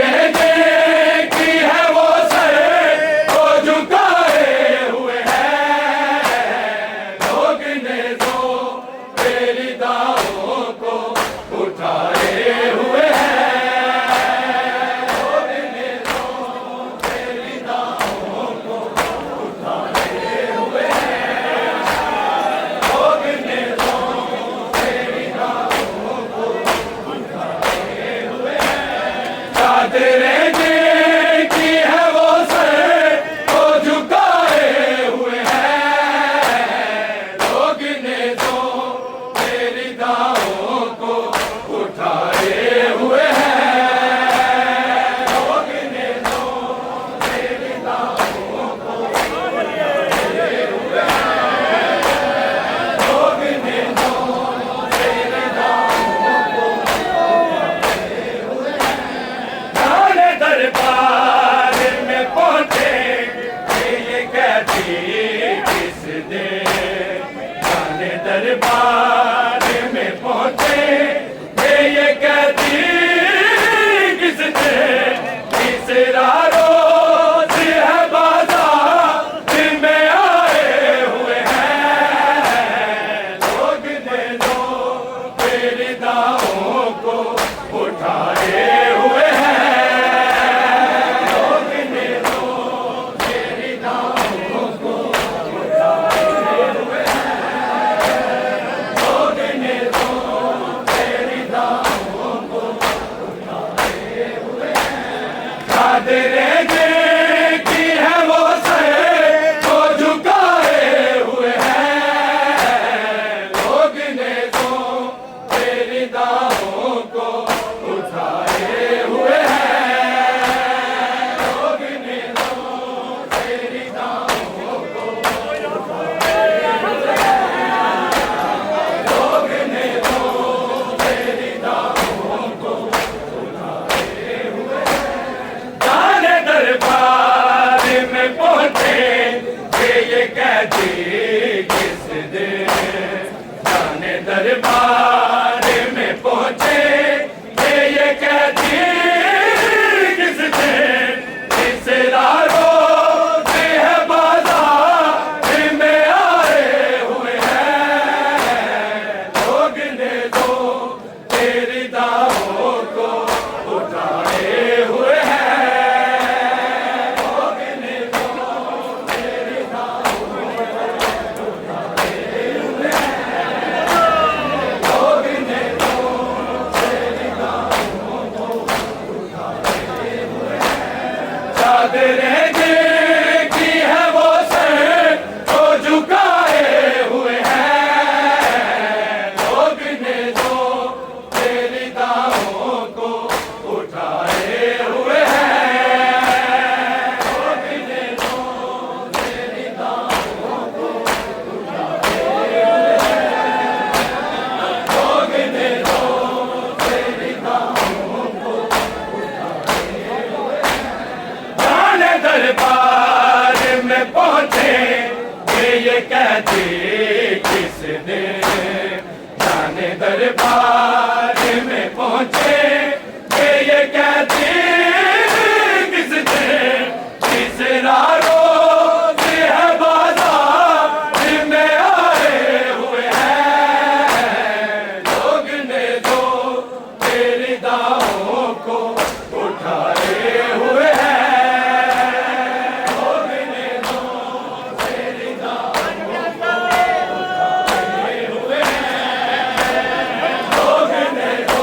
रहने की है वो सर को झुकाए हुए हैं, लोग ने तो तेरी दावों को उठाए हुए हैं, लोग ने तो तेरी दावों को उठाए हुए हैं, लोग ने तो तेरी दावों को उठाए हुए हैं। चादरें की है वो सर को झुकाए हुए हैं, लोग ने तो तेरी दावों को उठाए हुए हैं, लोग ने तो तेरी दावों को उठाए हुए हैं, लोग ने तो तेरी दावों को उठाए हुए हैं। जाने दरबार में पहुंचे ये कहती किस दे, जाने दरबार में पहुंचे ये कहती किस दे, तीसरा रोज है बाजार में आए हुए हैं, लोग ने तो तेरी दावों को उठाए हुए हैं, लोग ने तो तेरी दावों को उठाए हुए हैं, लोग ने तो तेरी दावों को उठाए हुए हैं। चादरें की है वो सर को झुकाए हुए हैं, लोग ने तो तेरी दावों को उठाए हुए हैं, लोग ने तो तेरी दावों को उठाए हुए हैं, लोग ने तो तेरी दावों को उठाए हुए हैं। जाने दरबार में पहुंचे ये कहती किस दे, जाने दरबार में पहुंचे ये कहती किस दे, तीसरा रोज है बाजार में आए हुए हैं, लोग ने तो तेरी दावों को उठाए हुए हैं, लोग ने तो तेरी दावों को उठाए हुए हैं, लोग ने तो तेरी दावों को उठाए हुए हैं। चादरें की है वो सर को झुकाए हुए हैं, लोग ने तो तेरी दावों को उठाए हुए हैं, लोग ने तो तेरी दावों को उठाए हुए हैं, लोग ने तो तेरी दावों को उठाए हुए हैं। जाने दरबार में पहुंचे ये कहती किस दे, जाने दरबार में पहुंचे ये कहती किस दे, तीसरा रोज है बाजार में आए हुए हैं, लोग ने तो तेरी दावों को उठाए हुए हैं, लोग ने तो तेरी दावों को उठाए हुए हैं, लोग ने तो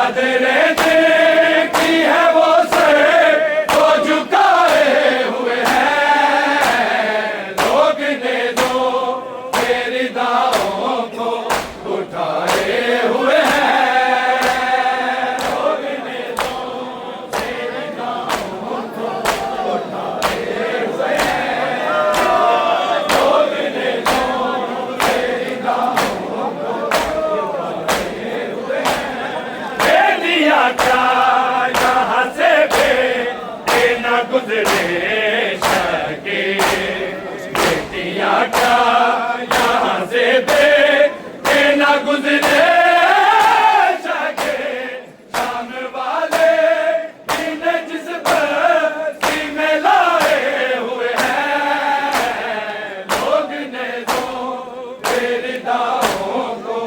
चादरें देखी है वो सर को झुकाए हुए हैं, लोग ने जो तेरी दावों को उठाए हुए हैं, लोग ने जो तेरी दावों को उठाए हुए हैं, लोग ने जो तेरी दावों को उठाए हुए हैं। बेटियां क्या यहाँ से बेटे न गुजरे सके, बेटियां क्या यहाँ से बेटे न गुजरे सके, शाम वाले इन्हें जिस बस्ती में लाए हुए हैं, लोग ने जो तेरी दावों को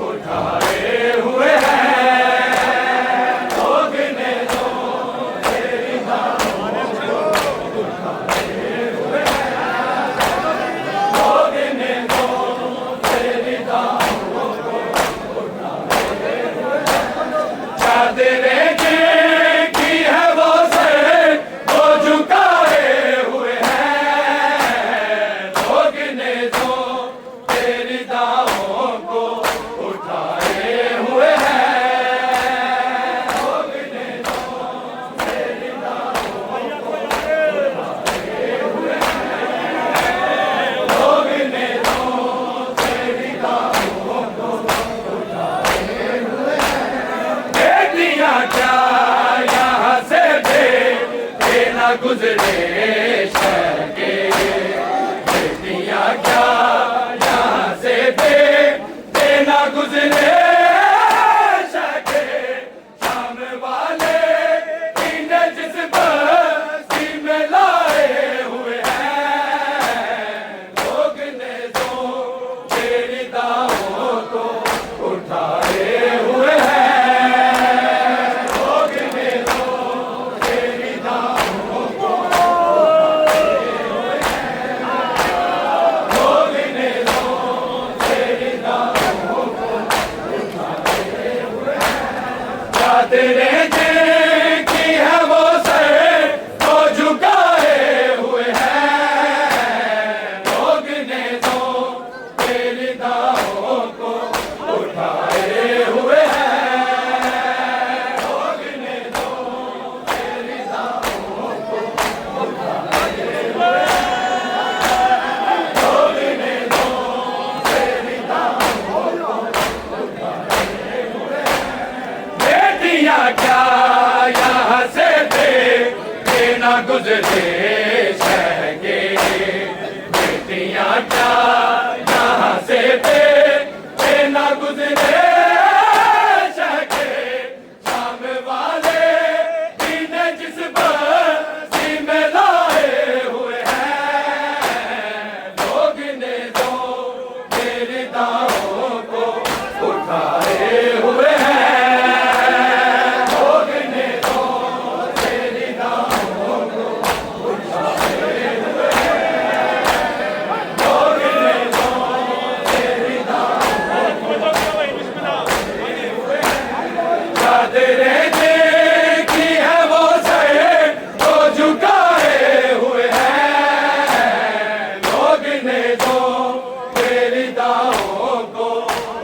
उठाए हुए हैं, लोग ने जो तेरी दावों को उठाए हुए हैं, लोग ने जो तेरी दावों को उठाए हुए हैं। चादरें देखी है वो सर को झुकाए हुए हैं, लोग ने जो तेरी दावों को उठाए हुए हैं, लोग ने जो तेरी दावों को उठाए हुए हैं, लोग ने जो तेरी दावों को उठाए हुए हैं। बेटियां क्या यहाँ से बेटे न गुजरे सके, बेटियां क्या यहाँ से बेटे न गुजरे सके, शाम वाले इन्हें जिस बस्ती में लाए हुए हैं, लोग ने जो तेरी दावों को उठाए हुए हैं, लोग ने जो तेरी दावों को उठाए हुए हैं, लोग ने जो तेरी दावों को उठाए हुए हैं। चादरें देखी है वो सर को झुकाए हुए हैं, लोग ने जो तेरी दावों को उठाए हुए हैं, लोग ने जो तेरी दावों को उठाए हुए हैं, लोग ने जो तेरी दावों को उठाए हुए हैं। बेटियां क्या यहाँ से बेटे न गुजरे सके, बेटियां क्या यहाँ से बेटे न गुजरे सके, शाम वाले इन्हें जिस बस्ती में लाए हुए हैं, लोग ने जो तेरी दावों को उठाए हुए हैं, लोग ने जो तेरी दावों को उठाए हुए हैं, लोग ने जो तेरी दावों को उठाए हुए हैं। चादरें देखी है वो सर को झुकाए हुए हैं, लोग ने जो तेरी दावों को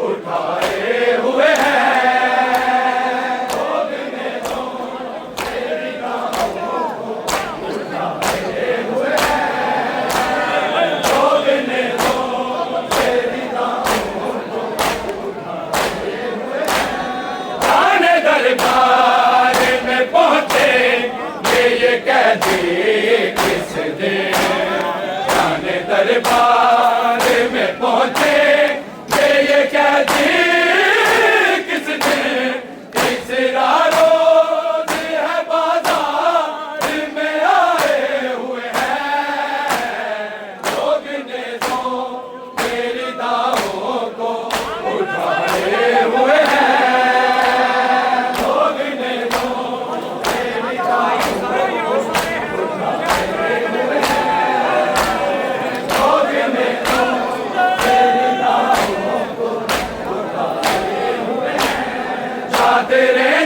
उठाए हुए हैं, लोग ने जो तेरी दावों को उठाए हुए हैं, लोग ने जो तेरी दावों को उठाए हुए हैं। थाने दरबार में पहुंचे ये कैदी किस दिन, थाने दरबार में पहुंचे ये कैदी किस दिन, तीसरा रोज है बाजार में आए हुए हैं, लोग ने जो तेरी दावों को उठाए हुए हैं, लोग ने जो तेरी दावों को उठाए हुए हैं, लोग ने जो तेरी दावों को उठाए हुए हैं। चादरें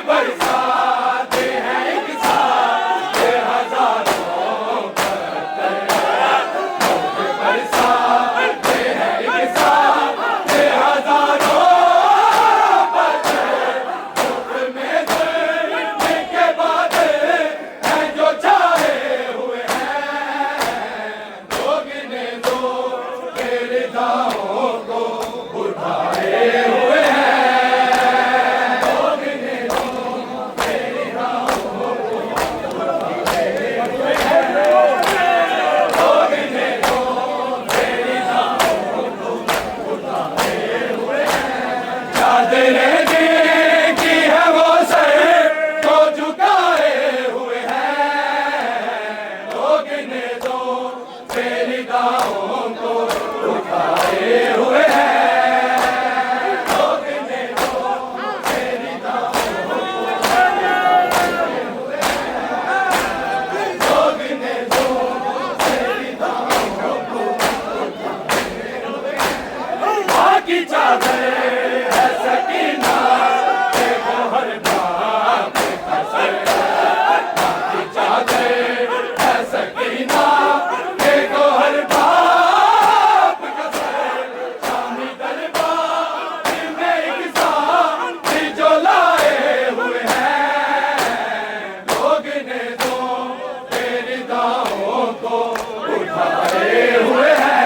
बरसाते हैं एक साथ ये हजारों पत्थर, धूप में जुल्म के बादल हैं जो छाए हुए हैं। लोग ने जो तेरी दावों को उठाए हुए हैं। चादरे की है वो सर को झुकाए हुए हैं। लोग ने जो तेरी दावों को उठाए हुए हैं। माँ की चादर है सकीना के गोहर बाप का सर। माँ की चादर है सकीना के गोहर बाप का सर। शामी दरबार में एक साथ जो लाए हुए हैं। लोग ने जो तेरी दावों को उठाए हुए हैं।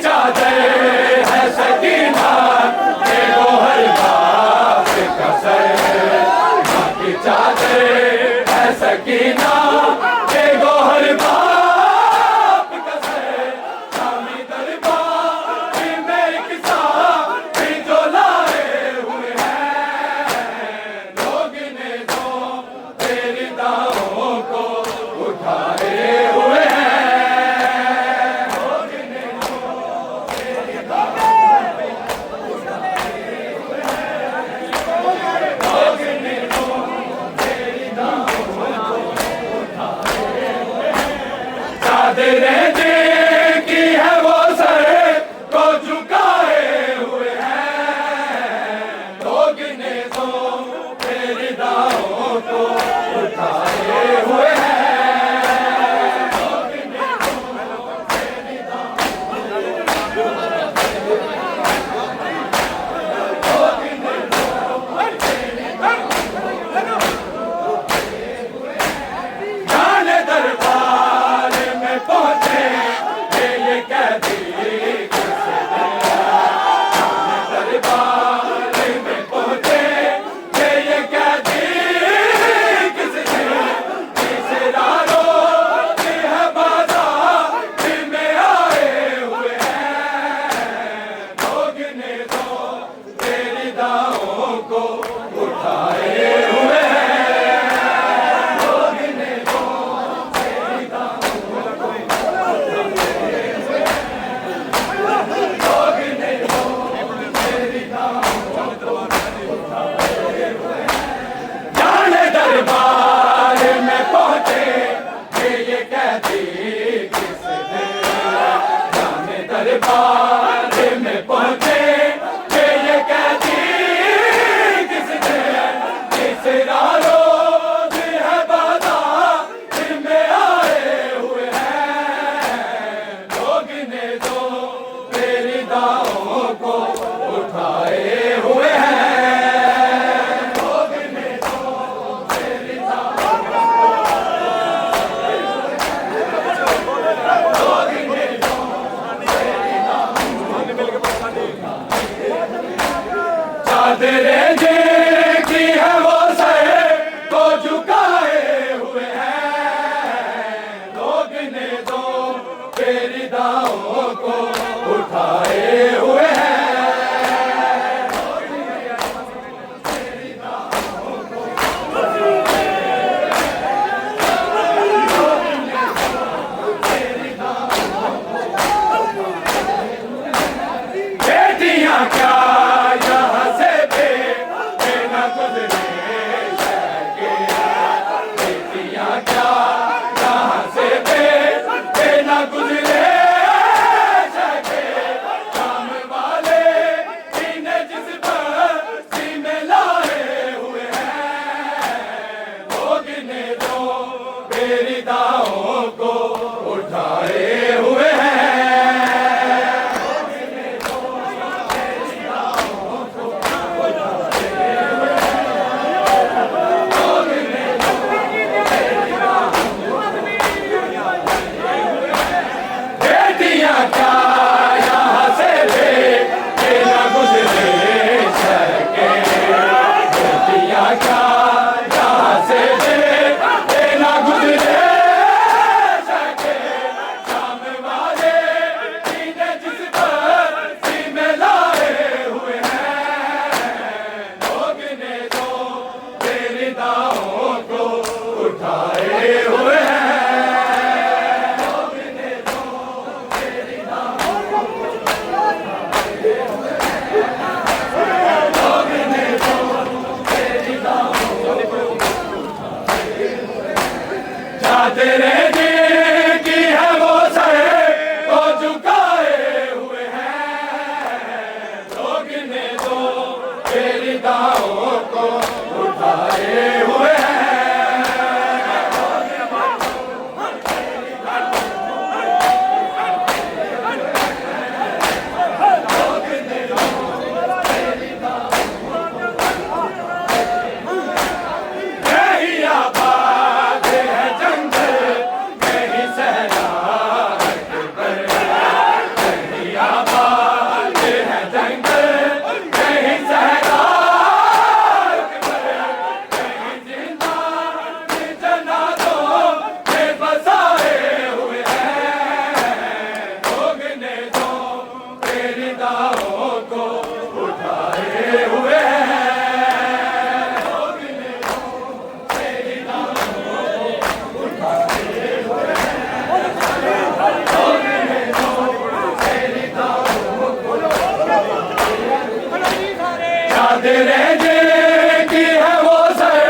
चादर है सकीना के गोहर बाप का सर। माँ की चादर है सकीना के गोहर चादरें की है वो सर को झुकाए हुए हैं, लोग ने तो तेरी दाहों को उठाए हुए हैं। जाने दरबार में पहुंचे ये कैदी किस दिन, जाने दरबार में पहुंचे ये कैदी किस दिन, तीसरा रोज है बाजार में आए हुए हैं, लोग ने तो तेरी दाहों को उठाए हुए हैं। जाने दरबार में पहुंचे ये कैदी किस दिन, जाने दरबार में पहुंचे ये कैदी किस दिन, तीसरा रोज है बाजार में आए हुए हैं, लोग ने तो तेरी दाहों को उठाए हुए हैं। चादरें की है वो सर को झुकाए हुए हैं, लोग ने तो तेरी दाहों को उठाए हुए हैं। बेटियां क्या यहाँ से बेना गुजरे सके, बेटियां क्या यहाँ से बेना गुजरे सके, काम वाले इन्हें जिस बस्ती में लाए हुए हैं, लोग ने तो तेरी दाहों को उठाए हुए हैं। बेटियां क्या यहाँ से बेना गुजरे सके, बेटियां क्या यहाँ से बेना गुजरे सके, काम वाले इन्हें जिस बस्ती में लाए हुए हैं, लोग ने तो तेरी दाहों को उठाए हुए हैं। चादरें की है वो सर को झुकाए हुए हैं, लोग ने तो तेरी दाहों को उठाए हुए हैं। यही आबाद है जंगल, यही सहराट पर, यही आबाद है जंगल, यही सहराट पर, यही जिंदा जन्नतों में बसाए हुए हैं, लोग ने तो तेरी दाहों को उठाए हुए हैं। चादरें की है वो सर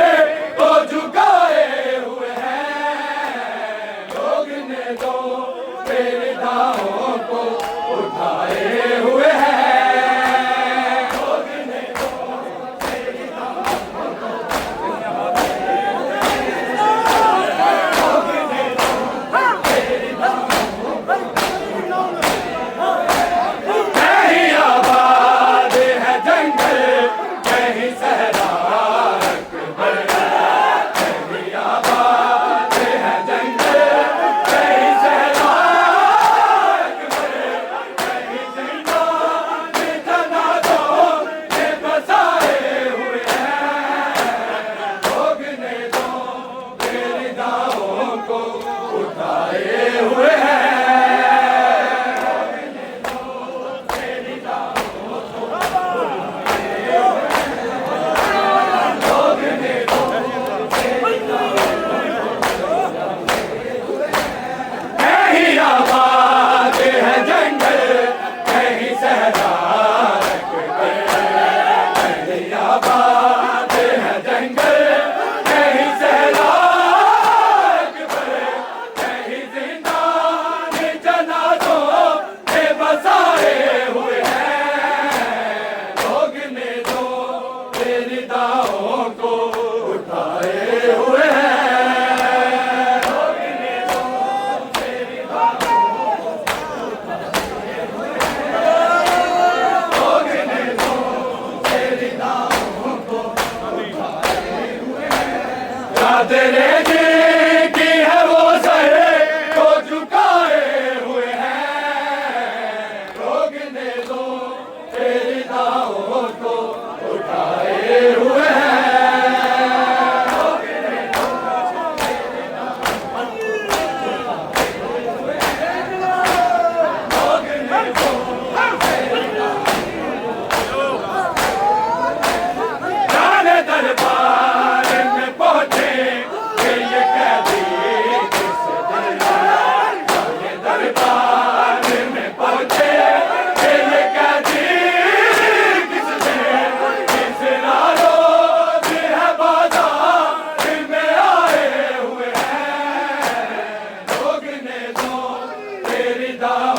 को झुकाए हुए हैं, लोग ने तो तेरी दाहों को उठाए हुए हैं। कहीं आबाद है जंगल, कहीं सहरा अकबर, कहीं आबाद है जंगल, कहीं सहरा अकबर, कहीं जिंदान जनाज़ों में बसाए हुए हैं। भोगने दो तेरी दाहों को उठाए हुए हैं। कहीं आबाद है जंगल, कहीं सहरा अकबर, कहीं आबाद है जंगल, कहीं सहरा अकबर, कहीं जिंदान जनाज़ों में बसाए हुए हैं। भोगने दो तेरी दाहों को उठाए हुए हैं। तेरे दिल की है वो सर को झुकाए हुए हैं। रोकने दो तेरी दाहों को उठाए हुए हैं। जाने दरबार में पहुंचे ये कैदी किस दिन, जाने दरबार में पहुंचे ये कैदी किस दिन, किस रोज है बाजार में आए हुए हैं। रोकने दो तेरी दाहों